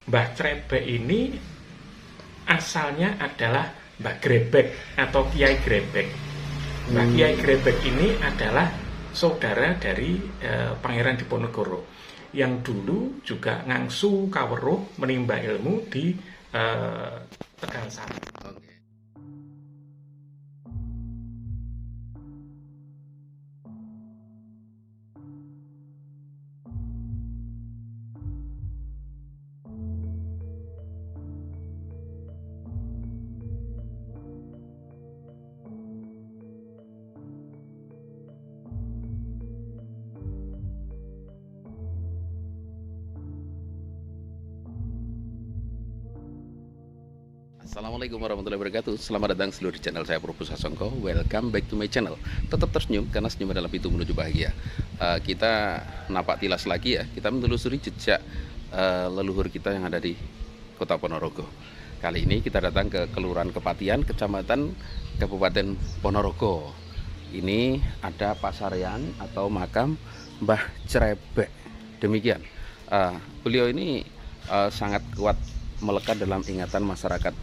Mbah Crebek ini asalnya adalah Mbah Grebek atau Kiai Grebek. Mbah Kiai Grebek ini adalah saudara dari Pangeran Diponegoro yang dulu juga ngangsu kaweruh menimba ilmu di Tegal Sari. Assalamualaikum warahmatullahi wabarakatuh. Selamat datang seluruh di channel saya, Prof. Sasongko. Welcome back to my channel. Tetap tersenyum karena senyum adalah pintu menuju bahagia. Kita napak tilas lagi ya. Kita menelusuri jejak leluhur kita yang ada di Kota Ponorogo. Kali ini kita datang ke Kelurahan Kepatian, Kecamatan Kabupaten Ponorogo. Ini ada pasaryan atau makam Mbah Crebek. Demikian. Beliau ini sangat kuat melekat dalam ingatan masyarakat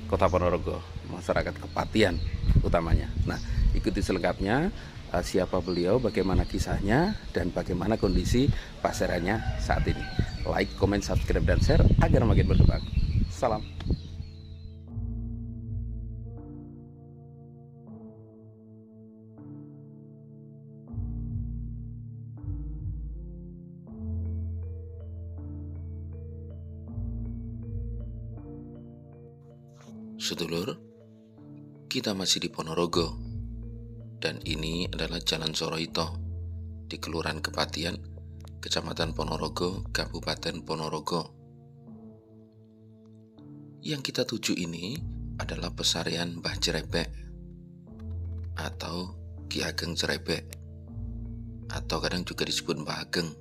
Kota Ponorogo, masyarakat Kepatian utamanya. Nah, ikuti selengkapnya siapa beliau, bagaimana kisahnya, dan bagaimana kondisi pasarnya saat ini. Like, comment, subscribe, dan share agar makin berkembang. Salam. Sedulur, kita masih di Ponorogo, dan ini adalah Jalan Soroito di Kelurahan Kepatian, Kecamatan Ponorogo, Kabupaten Ponorogo. Yang kita tuju ini adalah pesarian Mbah Crebek atau Ki Ageng Crebek, atau kadang juga disebut Mbah Ageng.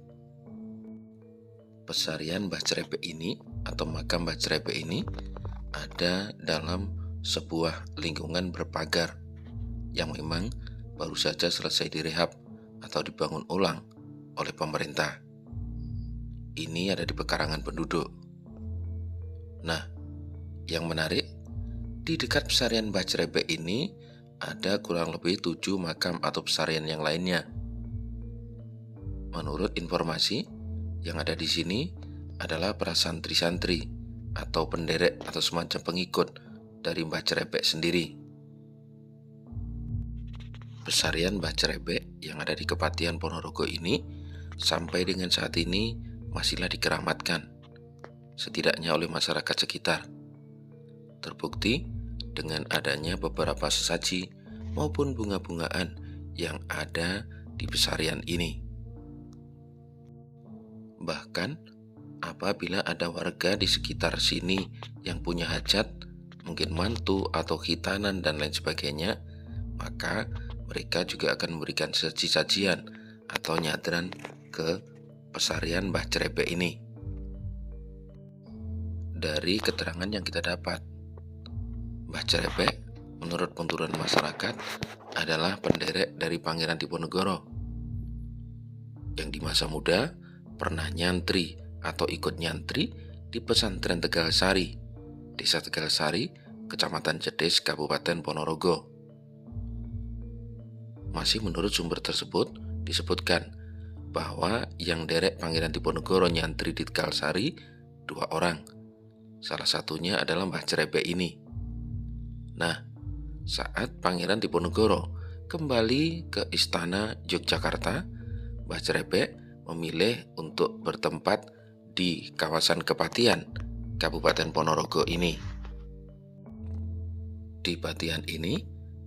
Pesarian Mbah Crebek ini atau makam Mbah Crebek ini ada dalam sebuah lingkungan berpagar yang memang baru saja selesai direhab atau dibangun ulang oleh pemerintah. Ini ada di pekarangan penduduk. Nah, yang menarik, di dekat pesarian Mbah Crebek ini ada kurang lebih 7 makam atau pesarian yang lainnya. Menurut informasi, yang ada di sini adalah para santri-santri atau penderek atau semacam pengikut dari Mbah Crebek sendiri. Pesarian Mbah Crebek yang ada di Kepatian Ponorogo ini sampai dengan saat ini masihlah dikeramatkan, setidaknya oleh masyarakat sekitar. Terbukti dengan adanya beberapa sesaji maupun bunga-bungaan yang ada di pesarian ini. Bahkan apabila ada warga di sekitar sini yang punya hajat, mungkin mantu atau khitanan dan lain sebagainya, maka mereka juga akan memberikan saji-sajian atau nyadran ke pesarian Mbah Crebek ini. Dari keterangan yang kita dapat, Mbah Crebek menurut penuturan masyarakat adalah penderek dari Pangeran Diponegoro yang di masa muda pernah nyantri atau ikut nyantri di pesantren Tegal Sari, Desa Tegal Sari, Kecamatan Jedes, Kabupaten Ponorogo. Masih menurut sumber tersebut disebutkan bahwa yang derek Pangeran Diponegoro nyantri di Tegal Sari 2 orang. Salah satunya adalah Mbah Crebek ini. Nah, saat Pangeran Diponegoro kembali ke Istana Yogyakarta, Mbah Crebek memilih untuk bertempat di kawasan Kepatian, Kabupaten Ponorogo ini. Di Patian ini,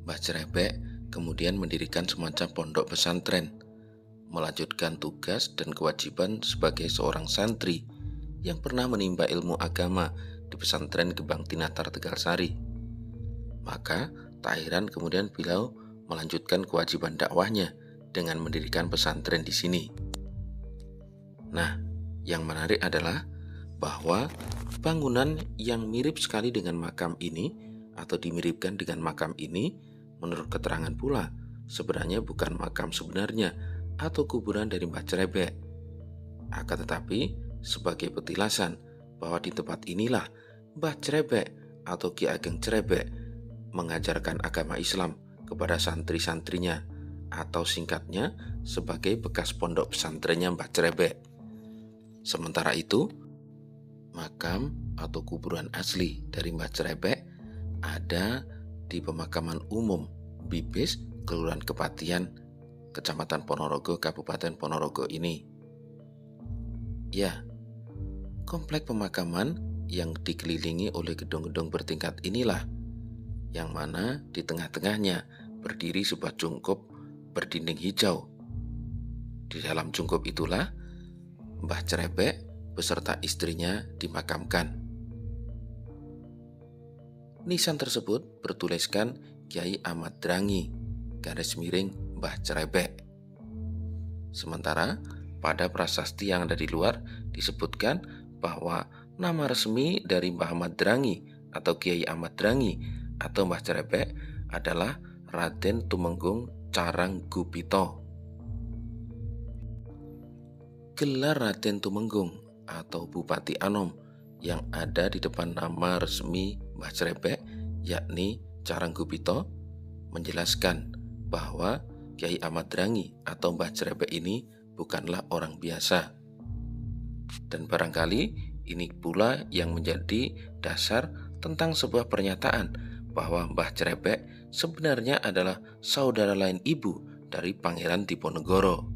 Mbah Crebek kemudian mendirikan semacam pondok pesantren, melanjutkan tugas dan kewajiban sebagai seorang santri yang pernah menimba ilmu agama di pesantren Gebang Tinatar Tegal Sari. Maka, tak heran kemudian beliau melanjutkan kewajiban dakwahnya dengan mendirikan pesantren di sini. Nah, yang menarik adalah bahwa bangunan yang mirip sekali dengan makam ini atau dimiripkan dengan makam ini, menurut keterangan pula sebenarnya bukan makam sebenarnya atau kuburan dari Mbah Crebek. Akan tetapi sebagai petilasan bahwa di tempat inilah Mbah Crebek atau Ki Ageng Crebek mengajarkan agama Islam kepada santri-santrinya, atau singkatnya sebagai bekas pondok pesantrennya Mbah Crebek. Sementara itu, makam atau kuburan asli dari Mbah Crebek ada di pemakaman umum Bibis, Kelurahan Kepatian, Kecamatan Ponorogo, Kabupaten Ponorogo ini. Ya, komplek pemakaman yang dikelilingi oleh gedung-gedung bertingkat inilah yang mana di tengah-tengahnya berdiri sebuah cungkup berdinding hijau. Di dalam cungkup itulah Mbah Crebek beserta istrinya dimakamkan. Nisan tersebut bertuliskan Kiai Ahmad Drangi, garis miring Mbah Crebek. Sementara pada prasasti yang ada di luar disebutkan bahwa nama resmi dari Mbah Ahmad Drangi atau Kiai Ahmad Drangi atau Mbah Crebek adalah Raden Tumenggung Caranggupito. Gelar Raden Tumenggung atau Bupati Anom yang ada di depan nama resmi Mbah Crebek, yakni Caranggupito, menjelaskan bahwa Kiai Ahmad Drangi atau Mbah Crebek ini bukanlah orang biasa. Dan barangkali ini pula yang menjadi dasar tentang sebuah pernyataan bahwa Mbah Crebek sebenarnya adalah saudara lain ibu dari Pangeran Diponegoro.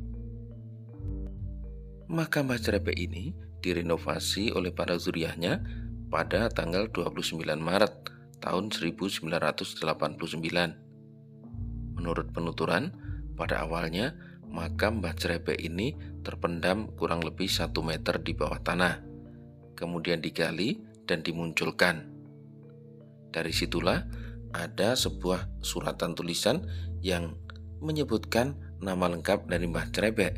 Maka Mbah Crebek ini direnovasi oleh para zuriyahnya pada tanggal 29 Maret tahun 1989. Menurut penuturan, pada awalnya makam Mbah Crebek ini terpendam kurang lebih 1 meter di bawah tanah, kemudian digali dan dimunculkan. Dari situlah ada sebuah suratan tulisan yang menyebutkan nama lengkap dari Mbah Crebek,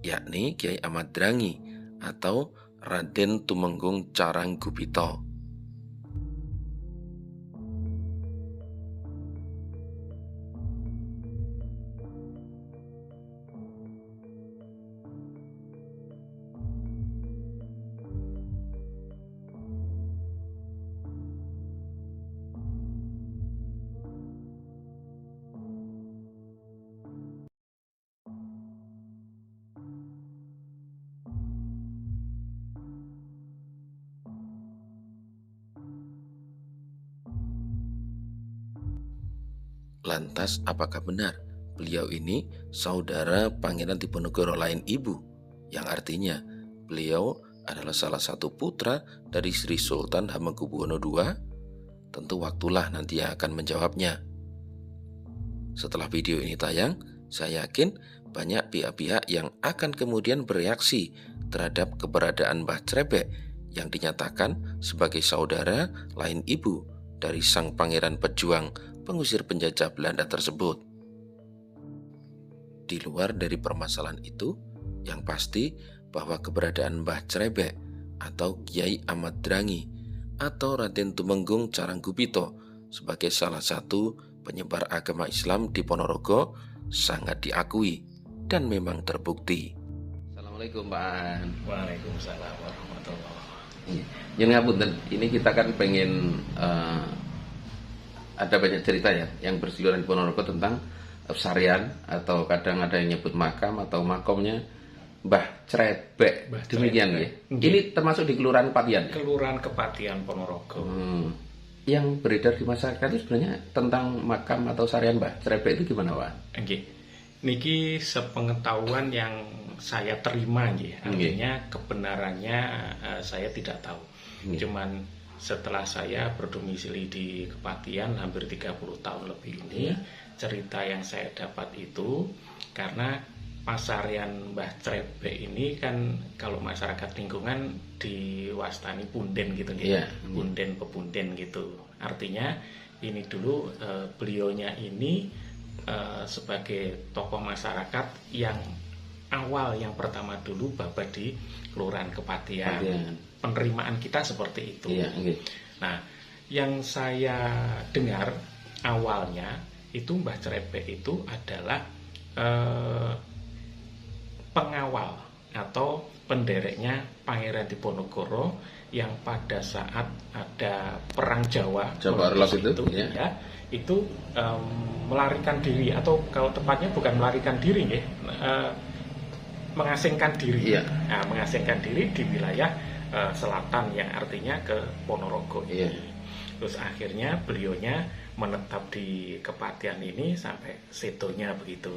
yakni Kiai Ahmad Drangi atau Raden Tumenggung Caranggupito. Lantas apakah benar beliau ini saudara Pangeran Diponegoro lain ibu, yang artinya beliau adalah salah satu putra dari Sri Sultan Hamengkubuwono II? Tentu waktulah nanti yang akan menjawabnya. Setelah video ini tayang, saya yakin banyak pihak-pihak yang akan kemudian bereaksi terhadap keberadaan Mbah Crebek yang dinyatakan sebagai saudara lain ibu dari sang pangeran pejuang pengusir penjajah Belanda tersebut. Di luar dari permasalahan itu, yang pasti bahwa keberadaan Mbah Crebek atau Kiai Ahmad Drangi atau Raden Tumenggung Caranggupito sebagai salah satu penyebar agama Islam di Ponorogo sangat diakui dan memang terbukti. Assalamualaikum Pak An. Waalaikumsalam warahmatullahi wabarakatuh. Ya ngapunten, ini kita kan pengen ada banyak cerita ya yang berseliweran di Ponorogo tentang sarian, atau kadang ada yang nyebut makam atau makomnya Mbah Crebek. Demikian ya. Ini termasuk di Kelurahan Kepatian. Kelurahan Kepatian Ponorogo. Yang beredar di masyarakat itu sebenarnya tentang makam atau sarian Mbah Crebek itu gimana, Pak? Nggih. Niki sepengetahuan yang saya terima nggih. Artinya kebenarannya saya tidak tahu. Cuman setelah saya berdomisili di Kepatian hampir 30 tahun lebih ini, cerita yang saya dapat itu karena pasarian Mbah Crebek ini kan kalau masyarakat lingkungan diwastani punden gitu ya, punden pepunden gitu. Artinya ini dulu beliaunya ini sebagai tokoh masyarakat yang awal, yang pertama dulu babat di Kelurahan Kepatian. Penerimaan kita seperti itu. Nah, yang saya dengar awalnya itu Mbah Crebek itu adalah pengawal atau pendereknya Pangeran Diponegoro yang pada saat ada perang Jawa Orlos itu, ya, itu melarikan diri, atau kalau tepatnya bukan melarikan diri ya, mengasingkan diri, nah, mengasingkan diri di wilayah selatan yang artinya ke Ponorogo ini. Terus akhirnya beliaunya menetap di Kepatihan ini sampai setonya begitu.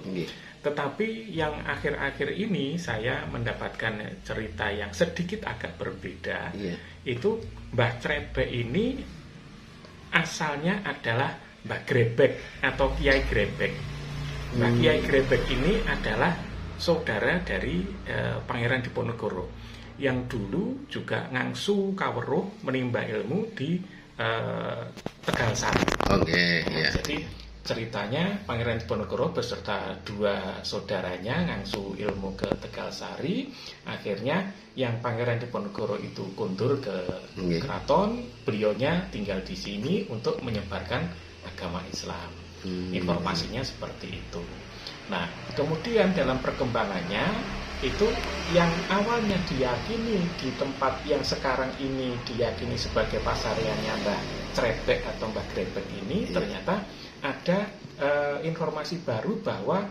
Tetapi yang akhir-akhir ini saya mendapatkan cerita yang sedikit agak berbeda. Itu Mbah Crebek ini asalnya adalah Mbah Grebek atau Kiai Grebek. Mbah Kiai Grebek ini adalah saudara dari Pangeran Diponegoro yang dulu juga ngangsu kaweruh menimba ilmu di Tegalsari. Jadi ceritanya Pangeran Diponegoro beserta dua saudaranya ngangsu ilmu ke Tegalsari. Akhirnya yang Pangeran Diponegoro itu kundur ke keraton, beliaunya tinggal di sini untuk menyebarkan agama Islam. Informasinya seperti itu. Nah, kemudian dalam perkembangannya itu yang awalnya diyakini di tempat yang sekarang ini diyakini sebagai pasariannya Mbah Crebek atau Mbah Grebek ini, ternyata ada informasi baru bahwa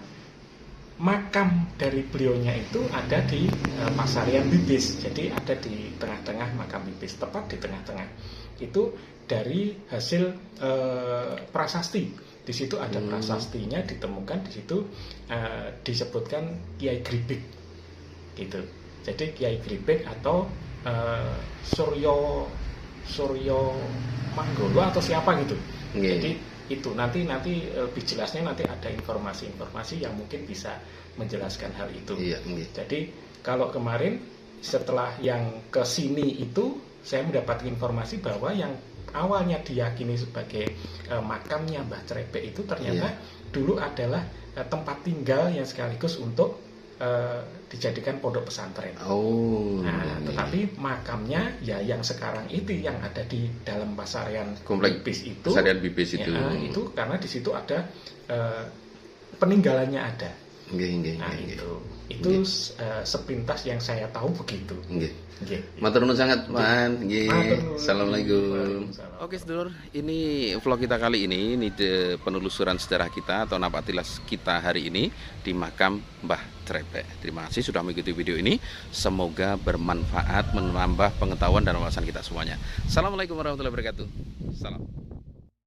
makam dari beliaunya itu ada di pasarian Bibis. Jadi ada di tengah-tengah makam Bibis, tepat di tengah-tengah. Itu dari hasil prasasti. Di situ ada prasastinya ditemukan, di situ disebutkan Kiai Grebek gitu. Jadi Kiai Grebek atau Suryo Manggolo atau siapa gitu. Jadi itu nanti lebih jelasnya nanti ada informasi-informasi yang mungkin bisa menjelaskan hal itu. Jadi kalau kemarin setelah yang ke sini itu saya mendapat informasi bahwa yang awalnya diyakini sebagai makamnya Mbah Crebek itu ternyata dulu adalah tempat tinggal yang sekaligus untuk dijadikan pondok pesantren. Tetapi makamnya ya yang sekarang itu yang ada di dalam pasarian komplek Bibis itu. Pasarian Bibis itu. Itu karena di situ ada peninggalannya ada. Itu sepintas yang saya tahu begitu. Matur nuwun sangat, Man. Assalamualaikum. Oke, sedulur, ini vlog kita kali ini penelusuran sejarah kita atau napak tilas kita hari ini di makam Mbah Crebek. Terima kasih sudah mengikuti video ini. Semoga bermanfaat, menambah pengetahuan dan wawasan kita semuanya. Assalamualaikum warahmatullahi wabarakatuh. Salam.